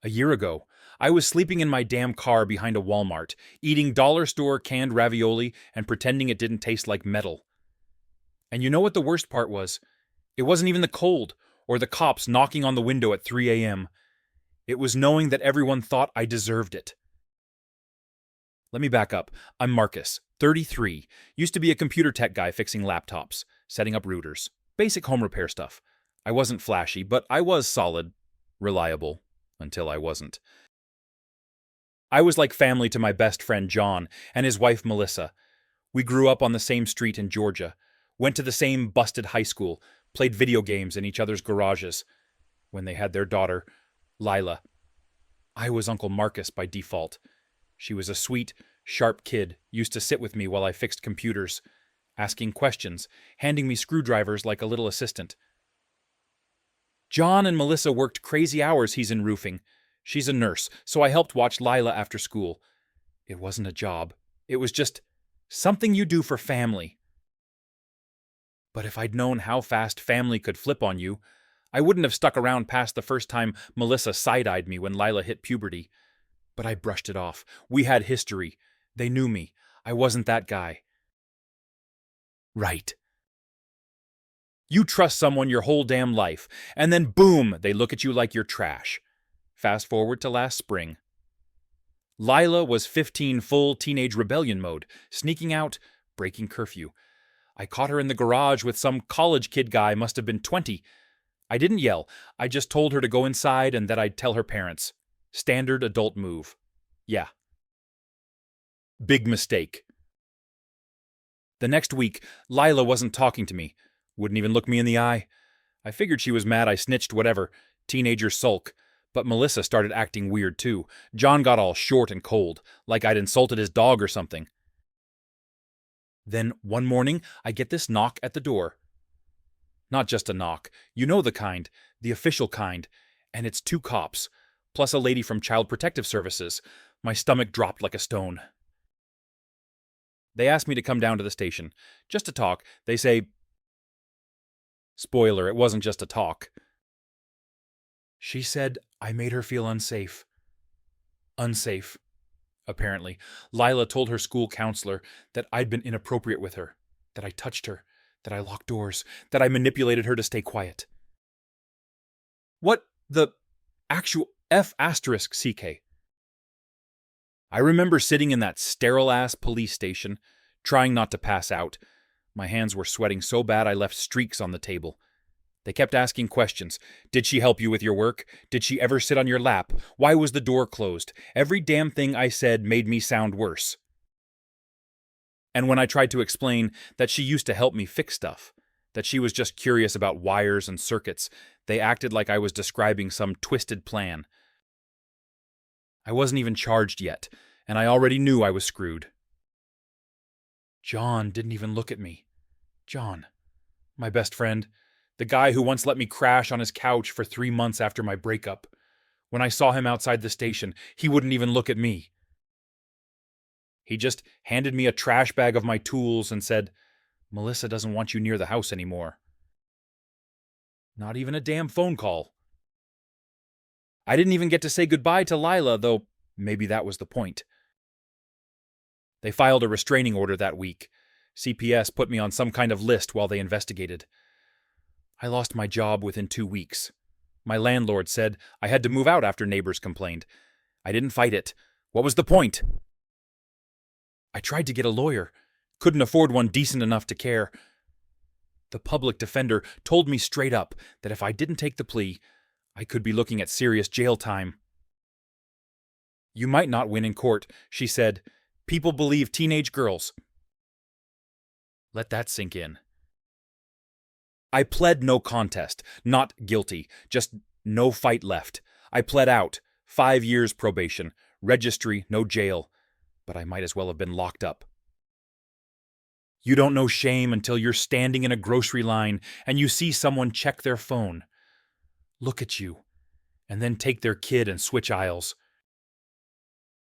A year ago, I was sleeping in my damn car behind a Walmart, eating dollar store canned ravioli and pretending it didn't taste like metal. And you know what the worst part was? It wasn't even the cold, or the cops knocking on the window at 3 a.m. It was knowing that everyone thought I deserved it. Let me back up. I'm Marcus, 33, used to be a computer tech guy fixing laptops, setting up routers, basic home repair stuff. I wasn't flashy, but I was solid, reliable, until I wasn't. I was like family to my best friend John and his wife Melissa. We grew up on the same street in Georgia, went to the same busted high school, played video games in each other's garages. When they had their daughter, Lila, I was Uncle Marcus by default. She was a sweet, sharp kid, used to sit with me while I fixed computers, asking questions, handing me screwdrivers like a little assistant. John and Melissa worked crazy hours he's in roofing. She's a nurse, so I helped watch Lila after school. It wasn't a job. It was just something you do for family. But if I'd known how fast family could flip on you, I wouldn't have stuck around past the first time Melissa side-eyed me when Lila hit puberty. But I brushed it off. We had history. They knew me. I wasn't that guy. Right. You trust someone your whole damn life, and then boom, they look at you like you're trash. Fast forward to last spring. Lila was 15 full teenage rebellion mode, sneaking out, breaking curfew. I caught her in the garage with some college kid guy, must have been 20. I didn't yell. I just told her to go inside and that I'd tell her parents. Standard adult move. Yeah. Big mistake. The next week, Lila wasn't talking to me. Wouldn't even look me in the eye. I figured she was mad I snitched whatever. Teenager sulk. But Melissa started acting weird too. John got all short and cold, like I'd insulted his dog or something. Then, one morning, I get this knock at the door. Not just a knock. You know the kind. The official kind. And it's 2 cops, plus a lady from Child Protective Services. My stomach dropped like a stone. They asked me to come down to the station. Just to talk. They say... Spoiler, it wasn't just a talk. She said I made her feel unsafe. Unsafe. Apparently, Lila told her school counselor that I'd been inappropriate with her, that I touched her, that I locked doors, that I manipulated her to stay quiet. What the actual F***CK? I remember sitting in that sterile-ass police station, trying not to pass out. My hands were sweating so bad I left streaks on the table. They kept asking questions. Did she help you with your work? Did she ever sit on your lap? Why was the door closed? Every damn thing I said made me sound worse. And when I tried to explain that she used to help me fix stuff, that she was just curious about wires and circuits, they acted like I was describing some twisted plan. I wasn't even charged yet, and I already knew I was screwed. John didn't even look at me. John, my best friend, the guy who once let me crash on his couch for 3 months after my breakup. When I saw him outside the station, he wouldn't even look at me. He just handed me a trash bag of my tools and said, Melissa doesn't want you near the house anymore. Not even a damn phone call. I didn't even get to say goodbye to Lila, though maybe that was the point. They filed a restraining order that week. CPS put me on some kind of list while they investigated. I lost my job within 2 weeks. My landlord said I had to move out after neighbors complained. I didn't fight it. What was the point? I tried to get a lawyer. Couldn't afford one decent enough to care. The public defender told me straight up that if I didn't take the plea, I could be looking at serious jail time. You might not win in court, she said. People believe teenage girls. Let that sink in. I pled no contest, not guilty, just no fight left. I pled out, 5 years probation, registry, no jail, but I might as well have been locked up. You don't know shame until you're standing in a grocery line and you see someone check their phone, look at you, and then take their kid and switch aisles.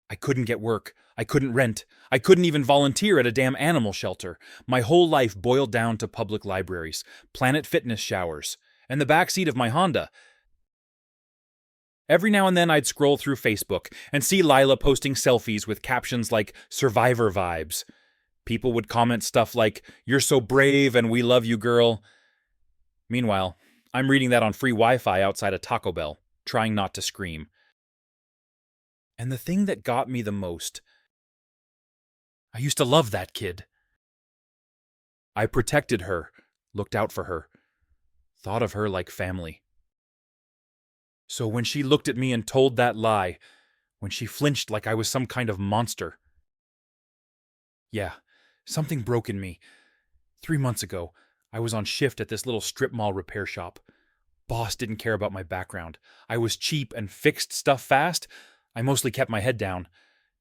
I couldn't get work. I couldn't rent. I couldn't even volunteer at a damn animal shelter. My whole life boiled down to public libraries, Planet Fitness showers, and the backseat of my Honda. Every now and then I'd scroll through Facebook and see Lila posting selfies with captions like survivor vibes. People would comment stuff like, "You're so brave and we love you, girl." Meanwhile, I'm reading that on free Wi-Fi outside a Taco Bell, trying not to scream. And the thing that got me the most, I used to love that kid. I protected her, looked out for her, thought of her like family. So when she looked at me and told that lie, when she flinched like I was some kind of monster, yeah, something broke in me. 3 months ago, I was on shift at this little strip mall repair shop. Boss didn't care about my background. I was cheap and fixed stuff fast. I mostly kept my head down.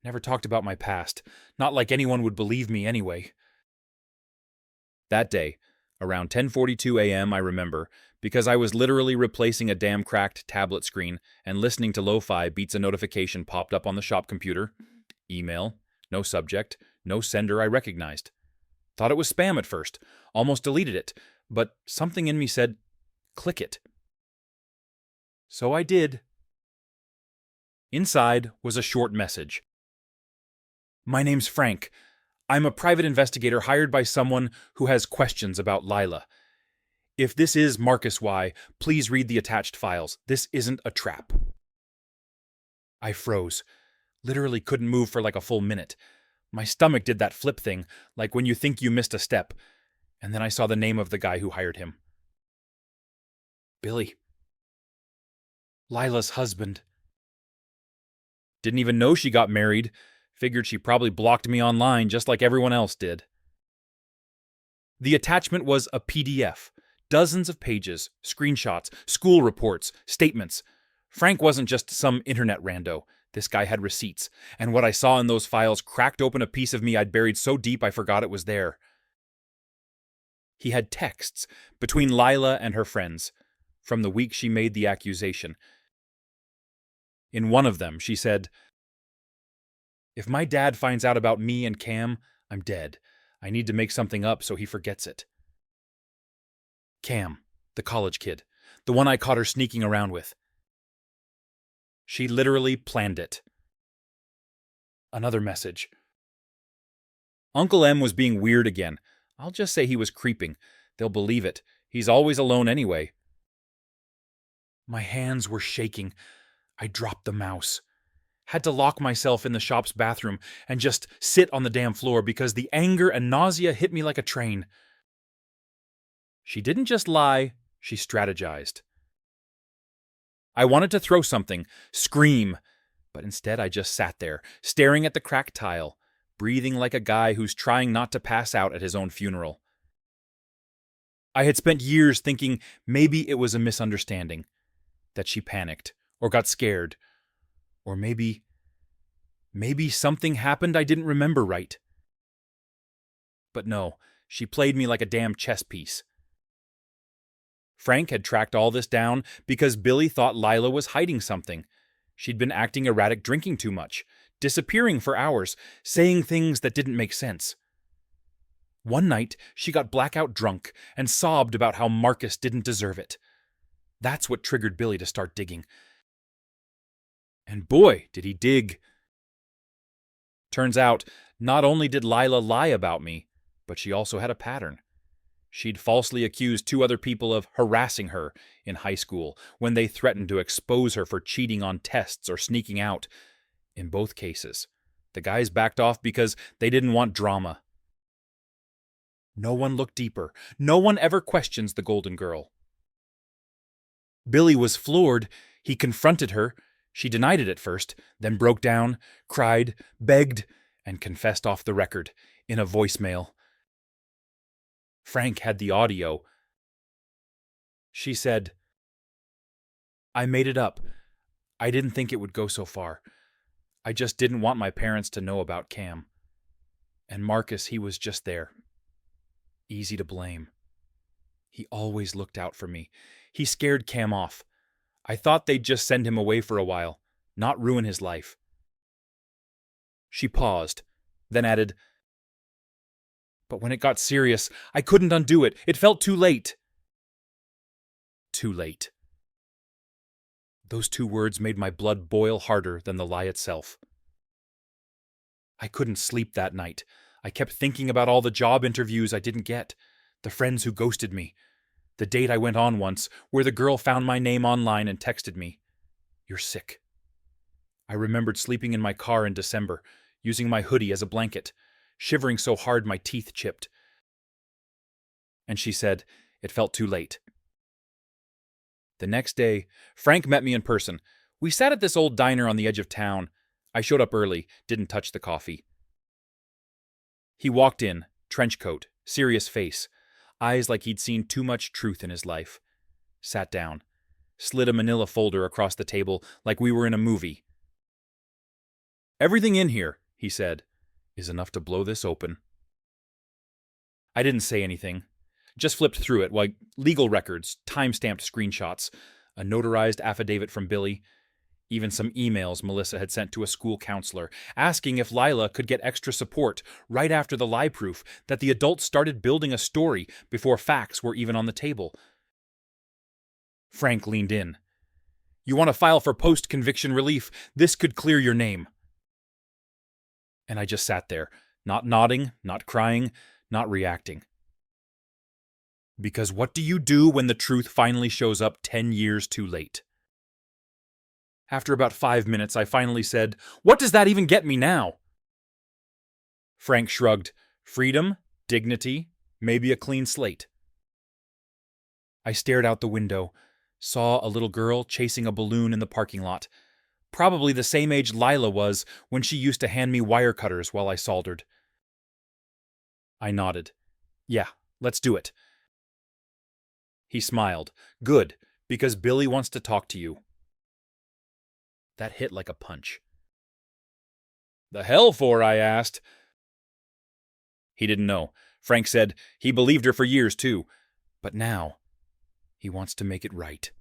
Never talked about my past. Not like anyone would believe me anyway. That day, around 10:42 a.m., I remember, because I was literally replacing a damn cracked tablet screen and listening to lo-fi beats a notification popped up on the shop computer. Email. No subject. No sender I recognized. Thought it was spam at first. Almost deleted it. But something in me said, click it. So I did. Inside was a short message. "My name's Frank. I'm a private investigator hired by someone who has questions about Lila. If this is Marcus Y, please read the attached files. This isn't a trap." I froze. Literally couldn't move for like a full minute. My stomach did that flip thing, like when you think you missed a step. And then I saw the name of the guy who hired him. Billy. Lila's husband. Didn't even know she got married. Figured she probably blocked me online just like everyone else did. The attachment was a PDF. Dozens of pages, screenshots, school reports, statements. Frank wasn't just some internet rando. This guy had receipts, and what I saw in those files cracked open a piece of me I'd buried so deep I forgot it was there. He had texts between Lila and her friends from the week she made the accusation. In one of them, she said, "If my dad finds out about me and Cam, I'm dead. I need to make something up so he forgets it." Cam, the college kid, the one I caught her sneaking around with. She literally planned it. Another message. Uncle M was being weird again. I'll just say he was creeping. They'll believe it. He's always alone anyway. My hands were shaking. I dropped the mouse. Had to lock myself in the shop's bathroom and just sit on the damn floor because the anger and nausea hit me like a train. She didn't just lie, she strategized. I wanted to throw something, scream, but instead I just sat there, staring at the cracked tile, breathing like a guy who's trying not to pass out at his own funeral. I had spent years thinking maybe it was a misunderstanding, that she panicked, or got scared, or maybe something happened I didn't remember right. But no, she played me like a damn chess piece. Frank had tracked all this down because Billy thought Lila was hiding something. She'd been acting erratic, drinking too much, disappearing for hours, saying things that didn't make sense. One night, she got blackout drunk and sobbed about how Marcus didn't deserve it. That's what triggered Billy to start digging. And boy, did he dig. Turns out, not only did Lila lie about me, but she also had a pattern. She'd falsely accused 2 other people of harassing her in high school when they threatened to expose her for cheating on tests or sneaking out. In both cases, the guys backed off because they didn't want drama. No one looked deeper. No one ever questions the Golden Girl. Billy was floored. He confronted her. She denied it at first, then broke down, cried, begged, and confessed off the record in a voicemail. Frank had the audio. She said, "I made it up. I didn't think it would go so far. I just didn't want my parents to know about Cam. And Marcus, he was just there. Easy to blame. He always looked out for me. He scared Cam off. I thought they'd just send him away for a while, not ruin his life." She paused, then added, "But when it got serious, I couldn't undo it. It felt too late." Too late. Those two words made my blood boil harder than the lie itself. I couldn't sleep that night. I kept thinking about all the job interviews I didn't get, the friends who ghosted me, the date I went on once where the girl found my name online and texted me, "You're sick." I remembered sleeping in my car in December, using my hoodie as a blanket, shivering so hard my teeth chipped. And she said it felt too late. The next day, Frank met me in person. We sat at this old diner on the edge of town. I showed up early, didn't touch the coffee. He walked in, trench coat, serious face, eyes like he'd seen too much truth in his life. Sat down, slid a manila folder across the table like we were in a movie. "Everything in here," he said, "is enough to blow this open." I didn't say anything. Just flipped through it, like legal records, time-stamped screenshots, a notarized affidavit from Billy, even some emails Melissa had sent to a school counselor, asking if Lila could get extra support right after the lie proof that the adults started building a story before facts were even on the table. Frank leaned in. "You want to file for post-conviction relief? This could clear your name." And I just sat there, not nodding, not crying, not reacting. Because what do you do when the truth finally shows up 10 years too late? After about 5 minutes, I finally said, "What does that even get me now?" Frank shrugged. "Freedom, dignity, maybe a clean slate." I stared out the window, saw a little girl chasing a balloon in the parking lot. Probably the same age Lila was when she used to hand me wire cutters while I soldered. I nodded. "Yeah, let's do it." He smiled. "Good, because Billy wants to talk to you." That hit like a punch. "The hell for?" I asked. He didn't know. Frank said he believed her for years, too. But now, he wants to make it right.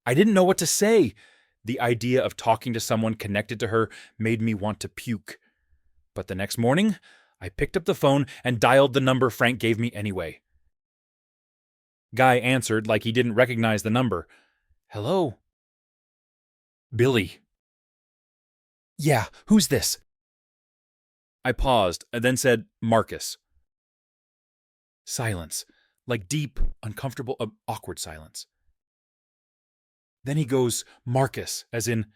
I didn't know what to say. The idea of talking to someone connected to her made me want to puke. But the next morning, I picked up the phone and dialed the number Frank gave me anyway. Guy answered like he didn't recognize the number. "Hello?" "Billy." "Yeah, who's this?" I paused and then said, "Marcus." Silence, like deep, uncomfortable, awkward silence. Then he goes, "Marcus," as in...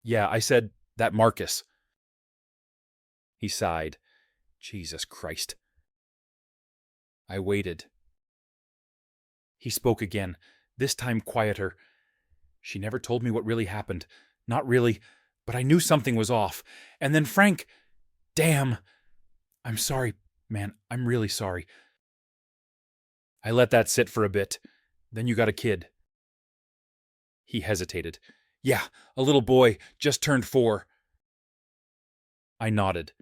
"Yeah," I said, "that Marcus." He sighed. Jesus Christ. I waited. He spoke again, this time quieter. She never told me what really happened. Not really, but I knew something was off. And then Frank... Damn. "I'm sorry, man. I'm really sorry." I let that sit for a bit. "Then you got a kid." He hesitated. "Yeah, a little boy, just turned 4. I nodded.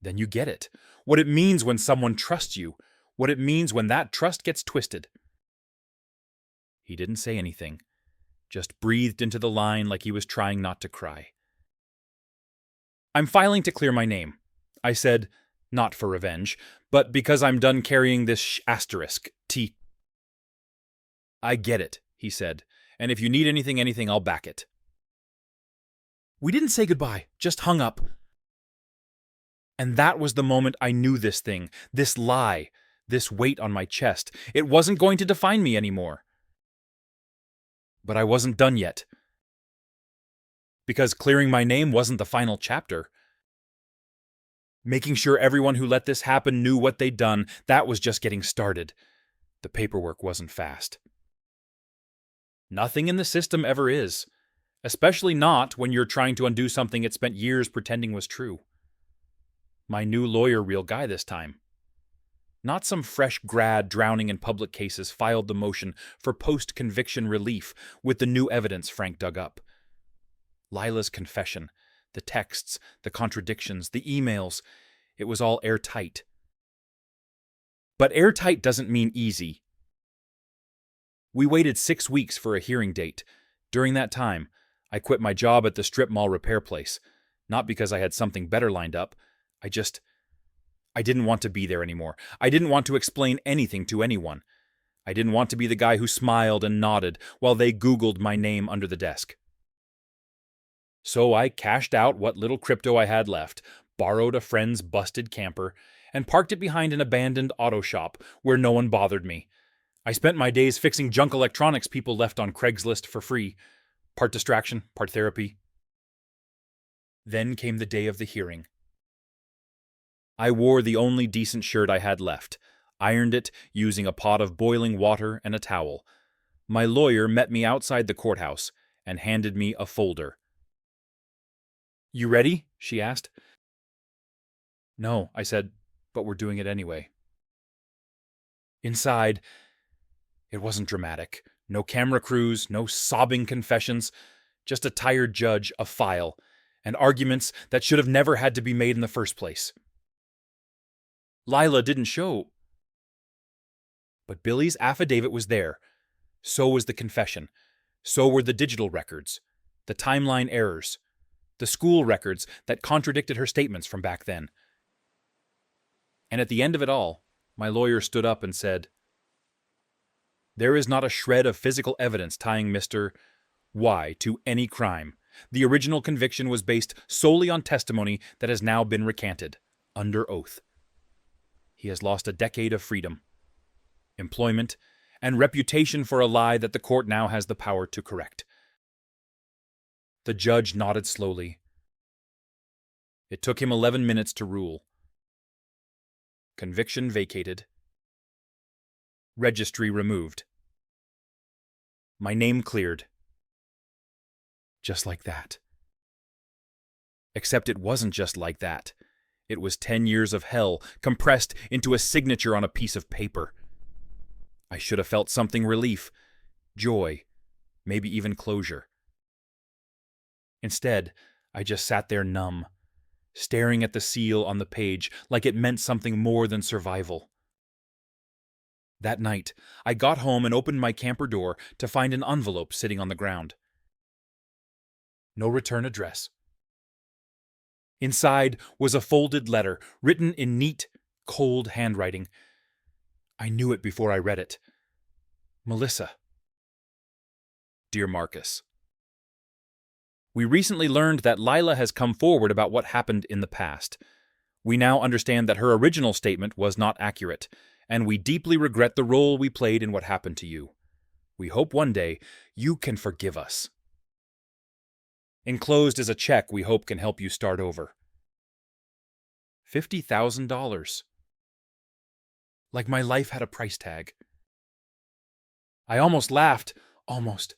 "Then you get it. What it means when someone trusts you. What it means when that trust gets twisted." He didn't say anything, just breathed into the line like he was trying not to cry. "I'm filing to clear my name," I said, not for revenge, but because I'm done carrying this asterisk, T. "I get it," he said, "and if you need anything, I'll back it." We didn't say goodbye, just hung up. And that was the moment I knew this thing, this lie, this weight on my chest. It wasn't going to define me anymore. But I wasn't done yet. Because clearing my name wasn't the final chapter. Making sure everyone who let this happen knew what they'd done, that was just getting started. The paperwork wasn't fast. Nothing in the system ever is. Especially not when you're trying to undo something it spent years pretending was true. My new lawyer real guy this time. Not some fresh grad drowning in public cases filed the motion for post-conviction relief with the new evidence Frank dug up. Lila's confession, the texts, the contradictions, the emails, it was all airtight. But airtight doesn't mean easy. We waited 6 weeks for a hearing date. During that time, I quit my job at the strip mall repair place. Not because I had something better lined up. I didn't want to be there anymore. I didn't want to explain anything to anyone. I didn't want to be the guy who smiled and nodded while they Googled my name under the desk. So I cashed out what little crypto I had left, borrowed a friend's busted camper, and parked it behind an abandoned auto shop where no one bothered me. I spent my days fixing junk electronics people left on Craigslist for free. Part distraction, part therapy. Then came the day of the hearing. I wore the only decent shirt I had left, ironed it using a pot of boiling water and a towel. My lawyer met me outside the courthouse and handed me a folder. "You ready?" she asked. "No," I said, "but we're doing it anyway." Inside, it wasn't dramatic. No camera crews, no sobbing confessions, just a tired judge, a file, and arguments that should have never had to be made in the first place. Lila didn't show. But Billy's affidavit was there. So was the confession. So were the digital records, the timeline errors, the school records that contradicted her statements from back then. And at the end of it all, my lawyer stood up and said, "There is not a shred of physical evidence tying Mr. Y to any crime. The original conviction was based solely on testimony that has now been recanted, under oath. He has lost a decade of freedom, employment, and reputation for a lie that the court now has the power to correct." The judge nodded slowly. It took him 11 minutes to rule. Conviction vacated. Registry removed. My name cleared. Just like that. Except it wasn't just like that. It was 10 years of hell compressed into a signature on a piece of paper. I should have felt something relief, joy, maybe even closure. Instead, I just sat there numb, staring at the seal on the page like it meant something more than survival. That night, I got home and opened my camper door to find an envelope sitting on the ground. No return address. Inside was a folded letter, written in neat, cold handwriting. I knew it before I read it. Melissa. Dear Marcus, we recently learned that Lila has come forward about what happened in the past. We now understand that her original statement was not accurate, and we deeply regret the role we played in what happened to you. We hope one day you can forgive us. Enclosed is a check we hope can help you start over. $50,000. Like my life had a price tag. I almost laughed. Almost.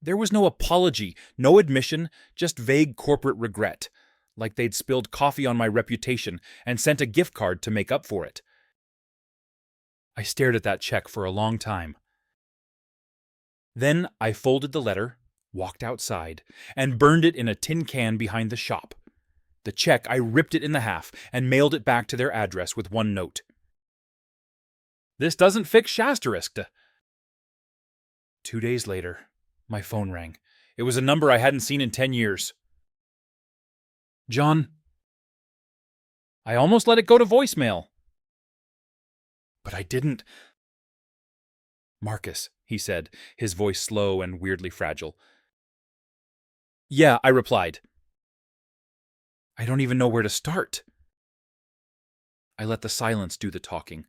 There was no apology, no admission, just vague corporate regret, like they'd spilled coffee on my reputation and sent a gift card to make up for it. I stared at that check for a long time. Then I folded the letter, walked outside, and burned it in a tin can behind the shop. The check, I ripped it in half and mailed it back to their address with one note. "This doesn't fix Shasterisk." 2 days later, my phone rang. It was a number I hadn't seen in 10 years. "John." I almost let it go to voicemail. But I didn't. "Marcus," he said, his voice slow and weirdly fragile. "Yeah," I replied. "I don't even know where to start." I let the silence do the talking.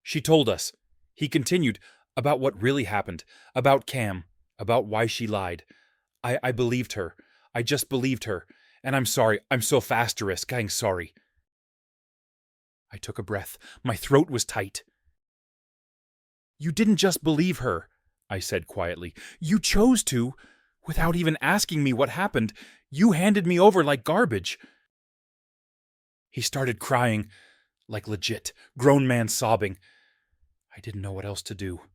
"She told us," he continued, "about what really happened, about Cam, about why she lied. I believed her. I just believed her. And I'm sorry. I'm so Asterisk. I'm sorry." I took a breath. My throat was tight. "You didn't just believe her," I said quietly. "You chose to. Without even asking me what happened, you handed me over like garbage." He started crying, like legit, grown man sobbing. I didn't know what else to do.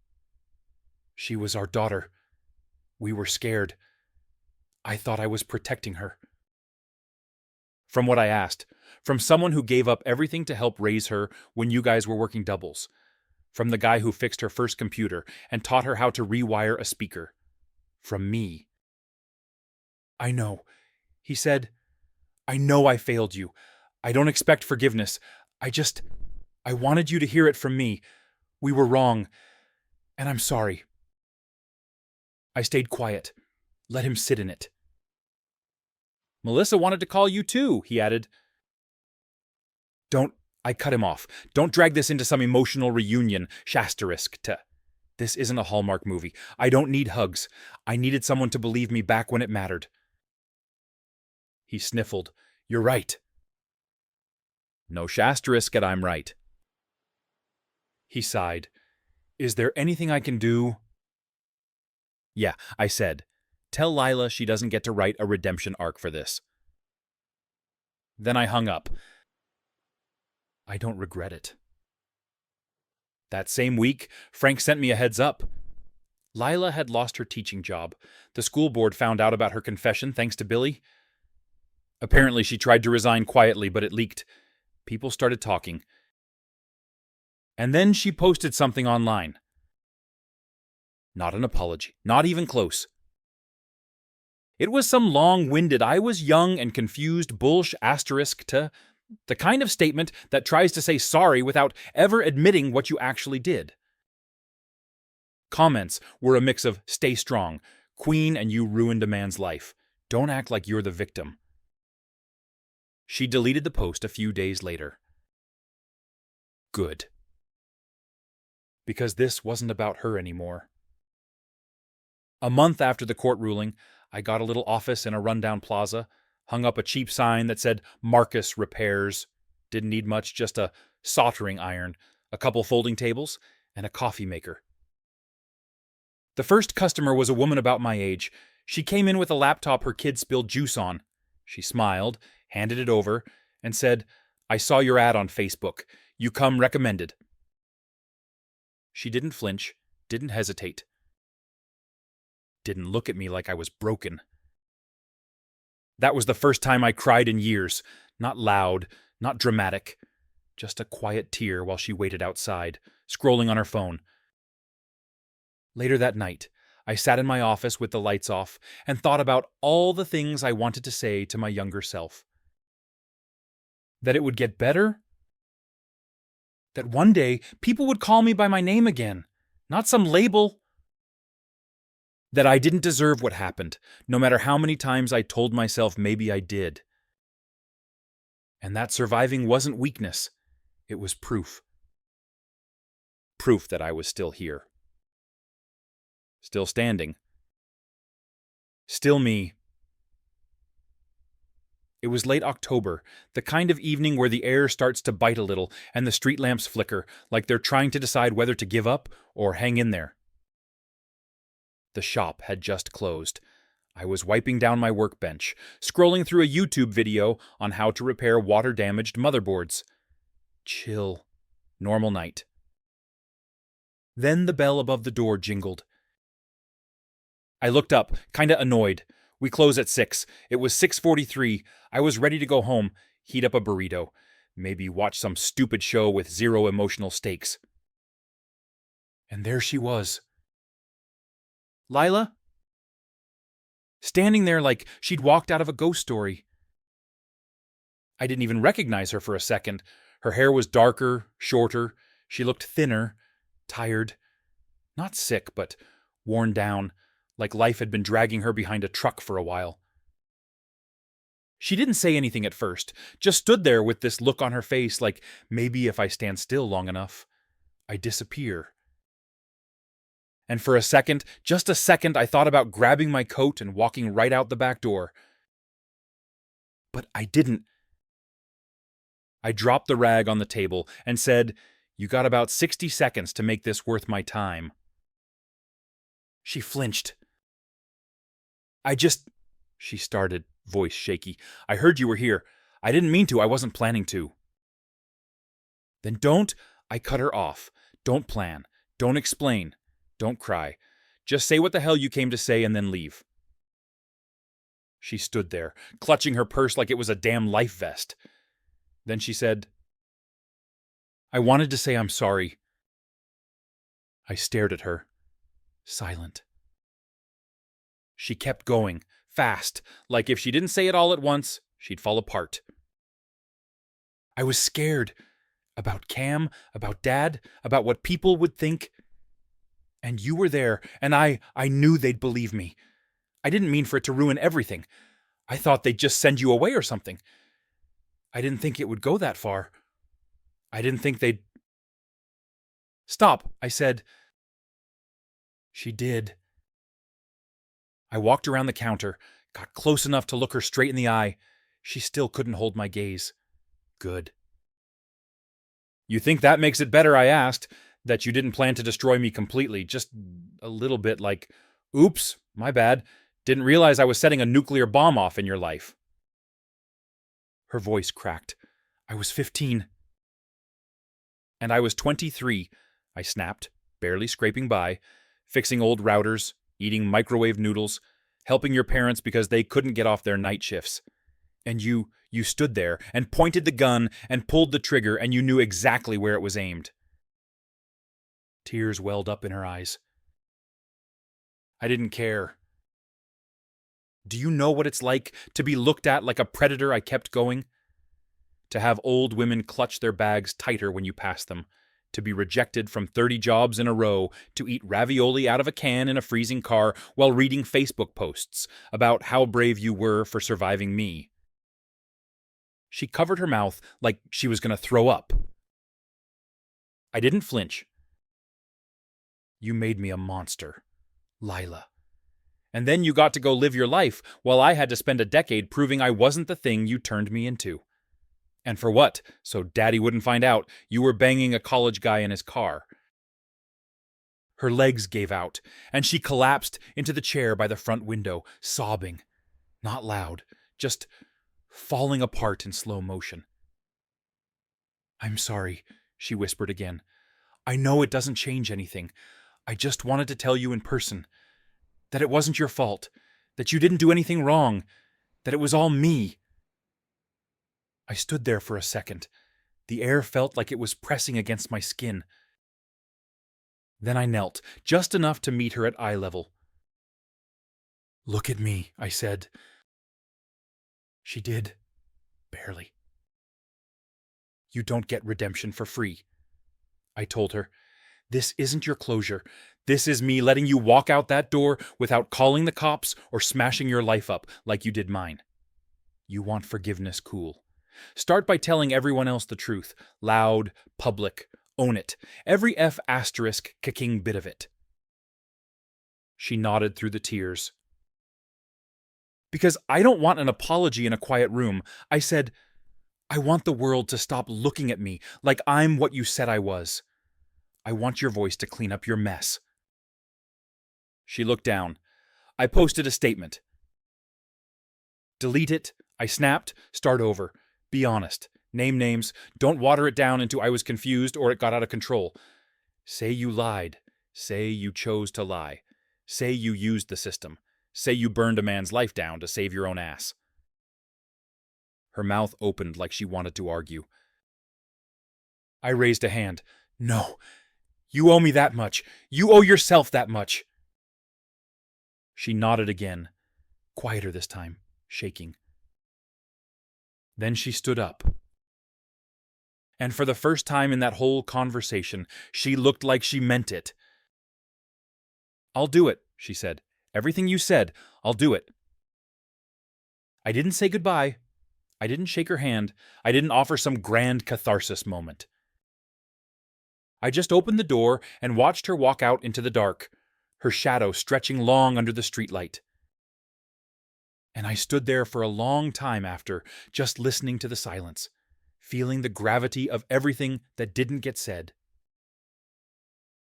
She was our daughter. We were scared. I thought I was protecting her. From what I asked, from someone who gave up everything to help raise her when you guys were working doubles, from the guy who fixed her first computer and taught her how to rewire a speaker, from me. "I know," he said. "I know I failed you. I don't expect forgiveness. I I wanted you to hear it from me. We were wrong, and I'm sorry. I stayed quiet, let him sit in it. Melissa wanted to call you too, he added. Don't, I cut him off. Don't drag this into some emotional reunion, Shasterisk. This isn't a Hallmark movie. I don't need hugs. I needed someone to believe me back when it mattered. He sniffled. You're right. No Shasterisk and I'm right. He sighed. Is there anything I can do? Yeah, I said. Tell Lila she doesn't get to write a redemption arc for this. Then I hung up. I don't regret it. That same week, Frank sent me a heads up. Lila had lost her teaching job. The school board found out about her confession thanks to Billy. Apparently she tried to resign quietly, but it leaked. People started talking. And then she posted something online. Not an apology, not even close. It was some long-winded, I was young and confused the kind of statement that tries to say sorry without ever admitting what you actually did. Comments were a mix of stay strong, queen and you ruined a man's life. Don't act like you're the victim. She deleted the post a few days later. Good. Because this wasn't about her anymore. A month after the court ruling, I got a little office in a rundown plaza, hung up a cheap sign that said Marcus Repairs. Didn't need much, just a soldering iron, a couple folding tables, and a coffee maker. The first customer was a woman about my age. She came in with a laptop her kid spilled juice on. She smiled, handed it over, and said, I saw your ad on Facebook. You come recommended. She didn't flinch, didn't hesitate. Didn't look at me like I was broken. That was the first time I cried in years. Not loud, not dramatic. Just a quiet tear while she waited outside, scrolling on her phone. Later that night, I sat in my office with the lights off and thought about all the things I wanted to say to my younger self. That it would get better. That one day people would call me by my name again, not some label. That I didn't deserve what happened, no matter how many times I told myself maybe I did. And that surviving wasn't weakness, it was proof. Proof that I was still here. Still standing. Still me. It was late October, the kind of evening where the air starts to bite a little and the street lamps flicker, like they're trying to decide whether to give up or hang in there. The shop had just closed. I was wiping down my workbench, scrolling through a YouTube video on how to repair water-damaged motherboards. Chill. Normal night. Then the bell above the door jingled. I looked up, kinda annoyed. We close at 6. It was 6:43. I was ready to go home, heat up a burrito, maybe watch some stupid show with zero emotional stakes. And there she was. Lila? Standing there like she'd walked out of a ghost story. I didn't even recognize her for a second. Her hair was darker, shorter. She looked thinner, tired. Not sick, but worn down, like life had been dragging her behind a truck for a while. She didn't say anything at first, just stood there with this look on her face like maybe if I stand still long enough, I disappear. And for a second, just a second, I thought about grabbing my coat and walking right out the back door. But I didn't. I dropped the rag on the table and said, You got about 60 seconds to make this worth my time. She flinched. She started, voice shaky. I heard you were here. I didn't mean to. I wasn't planning to. Then don't, I cut her off. Don't plan. Don't explain. Don't cry. Just say what the hell you came to say and then leave. She stood there, clutching her purse like it was a damn life vest. Then she said, I wanted to say I'm sorry. I stared at her, silent. She kept going, fast, like if she didn't say it all at once, she'd fall apart. I was scared. About Cam, about Dad, about what people would think. And you were there, and I knew they'd believe me. I didn't mean for it to ruin everything. I thought they'd just send you away or something. I didn't think it would go that far. I didn't think they'd... Stop, I said. She did. I walked around the counter, got close enough to look her straight in the eye. She still couldn't hold my gaze. Good. You think that makes it better, I asked, that you didn't plan to destroy me completely, just a little bit like, oops, my bad, didn't realize I was setting a nuclear bomb off in your life. Her voice cracked. I was 15. And I was 23, I snapped, barely scraping by, fixing old routers, eating microwave noodles, helping your parents because they couldn't get off their night shifts. And you stood there and pointed the gun and pulled the trigger, and you knew exactly where it was aimed. Tears welled up in her eyes. I didn't care. Do you know what it's like to be looked at like a predator? I kept going. To have old women clutch their bags tighter when you pass them. To be rejected from 30 jobs in a row. To eat ravioli out of a can in a freezing car while reading Facebook posts about how brave you were for surviving me. She covered her mouth like she was going to throw up. I didn't flinch. You made me a monster, Lila. And then you got to go live your life while I had to spend a decade proving I wasn't the thing you turned me into. And for what? So Daddy wouldn't find out you were banging a college guy in his car. Her legs gave out, and she collapsed into the chair by the front window, sobbing. Not loud, just falling apart in slow motion. I'm sorry, she whispered again. I know it doesn't change anything. I just wanted to tell you in person that it wasn't your fault, that you didn't do anything wrong, that it was all me. I stood there for a second. The air felt like it was pressing against my skin. Then I knelt, just enough to meet her at eye level. Look at me, I said. She did. Barely. You don't get redemption for free, I told her. This isn't your closure. This is me letting you walk out that door without calling the cops or smashing your life up like you did mine. You want forgiveness, cool. Start by telling everyone else the truth. Loud, public, own it. Every F*** kicking bit of it. She nodded through the tears. Because I don't want an apology in a quiet room. I said, I want the world to stop looking at me like I'm what you said I was. I want your voice to clean up your mess. She looked down. I posted a statement. Delete it, I snapped, start over. Be honest. Name names. Don't water it down into I was confused or it got out of control. Say you lied. Say you chose to lie. Say you used the system. Say you burned a man's life down to save your own ass. Her mouth opened like she wanted to argue. I raised a hand. No. You owe me that much. You owe yourself that much. She nodded again, quieter this time, shaking. Then she stood up. And for the first time in that whole conversation, she looked like she meant it. I'll do it, she said. Everything you said, I'll do it. I didn't say goodbye. I didn't shake her hand. I didn't offer some grand catharsis moment. I just opened the door and watched her walk out into the dark, her shadow stretching long under the streetlight. And I stood there for a long time after, just listening to the silence, feeling the gravity of everything that didn't get said.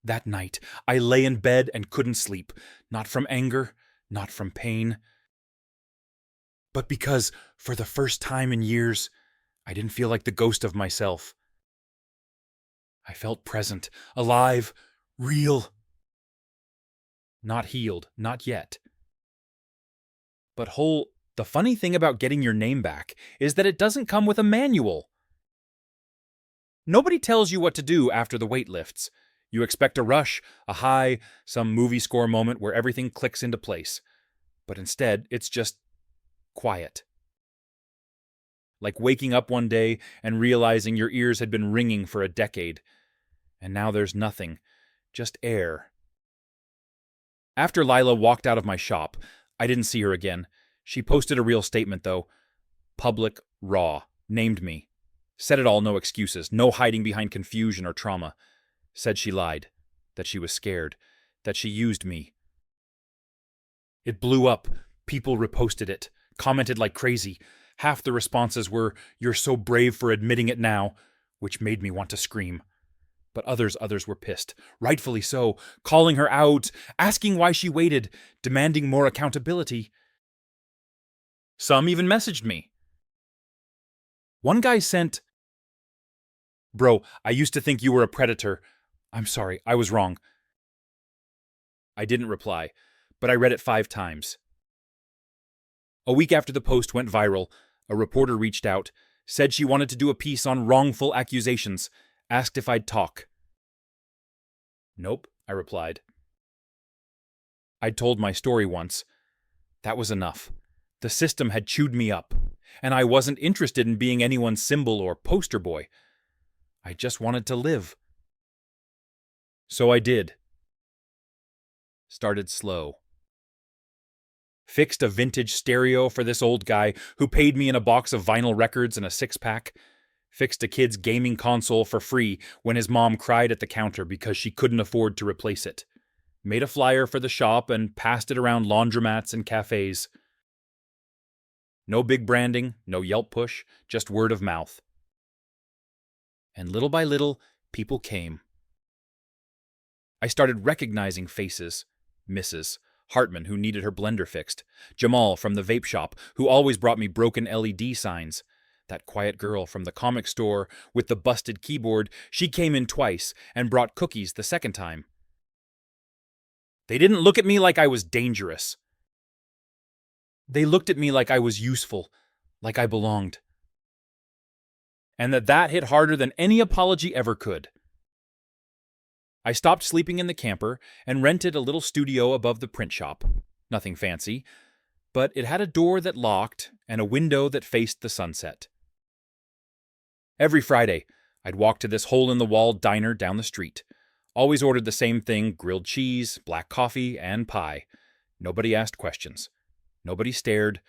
That night, I lay in bed and couldn't sleep, not from anger, not from pain, but because, for the first time in years, I didn't feel like the ghost of myself. I felt present, alive, real. Not healed, not yet. But whole, the funny thing about getting your name back is that it doesn't come with a manual. Nobody tells you what to do after the weight lifts. You expect a rush, a high, some movie score moment where everything clicks into place. But instead, it's just quiet. like waking up one day and realizing your ears had been ringing for a decade. And now there's nothing, just air. After Lila walked out of my shop, I didn't see her again. She posted a real statement, though. Public, raw, named me. Said it all, no excuses, no hiding behind confusion or trauma. Said she lied, that she was scared, that she used me. It blew up. People reposted it, commented like crazy. Half the responses were, "You're so brave for admitting it now," which made me want to scream. But others were pissed, rightfully so, calling her out, asking why she waited, demanding more accountability. Some even messaged me. One guy sent, "Bro, I used to think you were a predator. I'm sorry, I was wrong." I didn't reply, but I read it 5 times. A week after the post went viral, a reporter reached out, said she wanted to do a piece on wrongful accusations, asked if I'd talk. "Nope," I replied. I'd told my story once. That was enough. The system had chewed me up, and I wasn't interested in being anyone's symbol or poster boy. I just wanted to live. So I did. Started slow. Fixed a vintage stereo for this old guy who paid me in a box of vinyl records and a 6-pack. Fixed a kid's gaming console for free when his mom cried at the counter because she couldn't afford to replace it. Made a flyer for the shop and passed it around laundromats and cafes. No big branding, no Yelp push, just word of mouth. And little by little, people came. I started recognizing faces. Mrs. Hartman, who needed her blender fixed. Jamal from the vape shop, who always brought me broken LED signs. That quiet girl from the comic store with the busted keyboard, she came in twice and brought cookies the second time. They didn't look at me like I was dangerous. They looked at me like I was useful, like I belonged. And that hit harder than any apology ever could. I stopped sleeping in the camper and rented a little studio above the print shop. Nothing fancy, but it had a door that locked and a window that faced the sunset. Every Friday, I'd walk to this hole-in-the-wall diner down the street. Always ordered the same thing, grilled cheese, black coffee, and pie. Nobody asked questions. Nobody stared.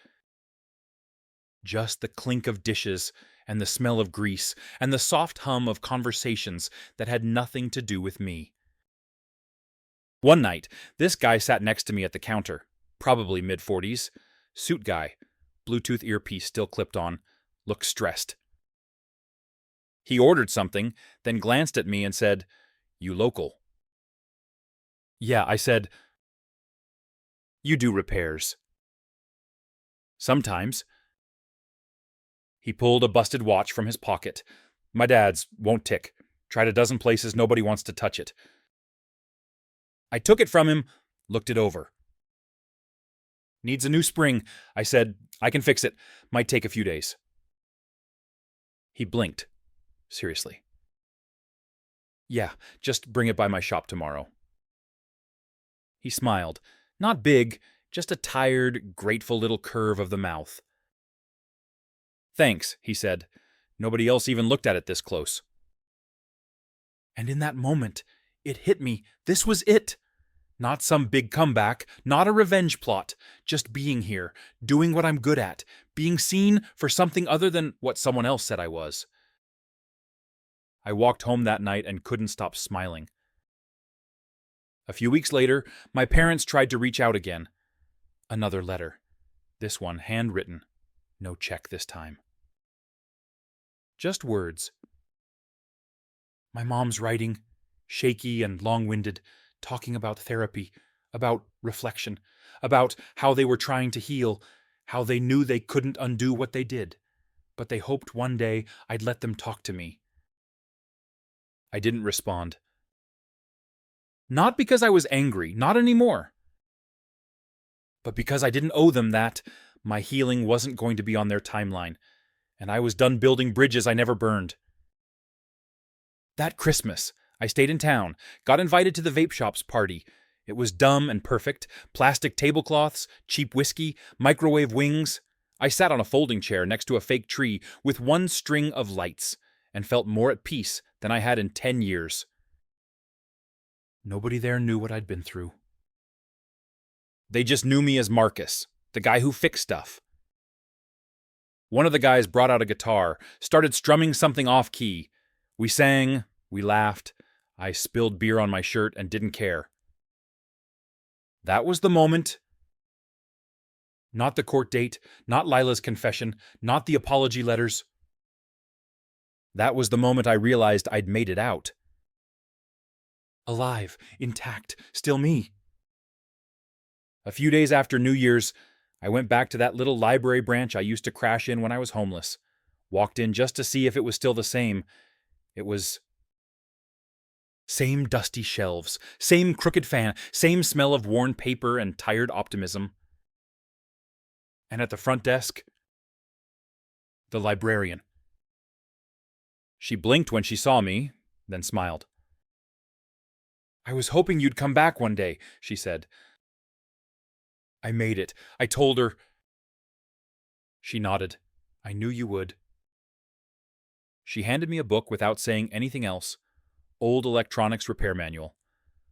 Just the clink of dishes and the smell of grease and the soft hum of conversations that had nothing to do with me. One night, this guy sat next to me at the counter, probably mid-40s, suit guy, Bluetooth earpiece still clipped on, looked stressed. He ordered something, then glanced at me and said, "You local?" "Yeah," I said. "You do repairs?" "Sometimes." He pulled a busted watch from his pocket. "My dad's, won't tick. Tried a dozen places, nobody wants to touch it." I took it from him, looked it over. "Needs a new spring." I said, "I can fix it. Might take a few days." He blinked. Seriously. "Yeah, just bring it by my shop tomorrow." He smiled. Not big, just a tired, grateful little curve of the mouth. "Thanks," he said. Nobody else even looked at it this close. And in that moment, it hit me. This was it. Not some big comeback, not a revenge plot, just being here, doing what I'm good at, being seen for something other than what someone else said I was. I walked home that night and couldn't stop smiling. A few weeks later, my parents tried to reach out again. Another letter. This one handwritten. No check this time. Just words. My mom's writing, shaky and long-winded, talking about therapy, about reflection, about how they were trying to heal, how they knew they couldn't undo what they did, but they hoped one day I'd let them talk to me. I didn't respond. Not because I was angry, not anymore. But because I didn't owe them that, my healing wasn't going to be on their timeline, and I was done building bridges I never burned. That Christmas, I stayed in town, got invited to the vape shop's party. It was dumb and perfect, plastic tablecloths, cheap whiskey, microwave wings. I sat on a folding chair next to a fake tree with one string of lights and felt more at peace than I had in 10 years. Nobody there knew what I'd been through. They just knew me as Marcus, the guy who fixed stuff. One of the guys brought out a guitar, started strumming something off-key. We sang, we laughed. I spilled beer on my shirt and didn't care. That was the moment. Not the court date, not Lila's confession, not the apology letters. That was the moment I realized I'd made it out. Alive, intact, still me. A few days after New Year's, I went back to that little library branch I used to crash in when I was homeless. Walked in just to see if it was still the same. It was... Same dusty shelves, same crooked fan, same smell of worn paper and tired optimism. And at the front desk, the librarian. She blinked when she saw me, then smiled. "I was hoping you'd come back one day," she said. "I made it. I told her." She nodded. "I knew you would." She handed me a book without saying anything else. Old Electronics Repair Manual.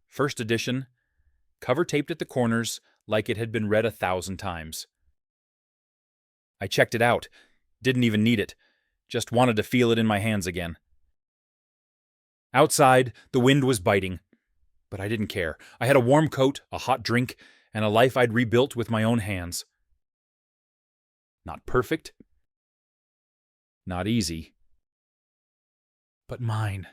First edition, cover taped at the corners like it had been read 1,000 times. I checked it out. Didn't even need it. Just wanted to feel it in my hands again. Outside, the wind was biting. But I didn't care. I had a warm coat, a hot drink, and a life I'd rebuilt with my own hands. Not perfect. Not easy. But mine.